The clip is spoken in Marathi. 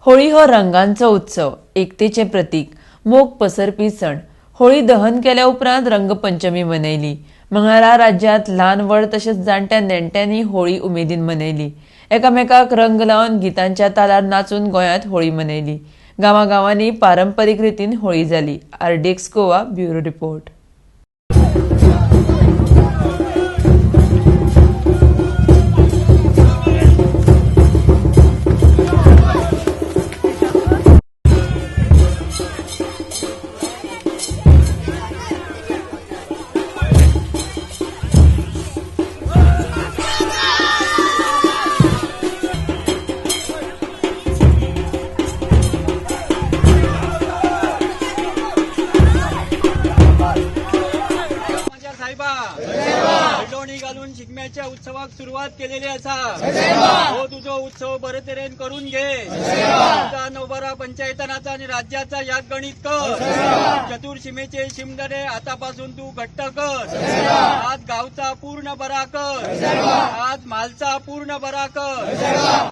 होळी हो रंगांचो उत्सव, एकतेचे प्रतीक, मोग पसरपी सण। होळी दहन केल्या उपरांत रंगपंचमी मनयली। मंगळारा राज्यात ल्हान व्हड तशेंच जाणट्या नेणट्यांनी होळी उमेदीन मनयली। एकामेकाक रंग लावन गितांच्या तालार नाचून गोंयांत होळी मनयली। गांवांनी पारंपरीक रितीन होळी जाली। RDX Goa bureau report. खंडोणी घालून शिगम्याच्या उत्सवाक सुरुवात केलेली असा। हो तुझो उत्सव बरे तरेन करून घे। तुझा नवबारा पंचायतनाचा आणि राज्याचा याग गणित कर। चतुर्शिमेचे शिमगरे आतापासून तू घट्ट कर। आज गावचा पूर्ण बरा कर। आज मालचा पूर्ण बरा कर।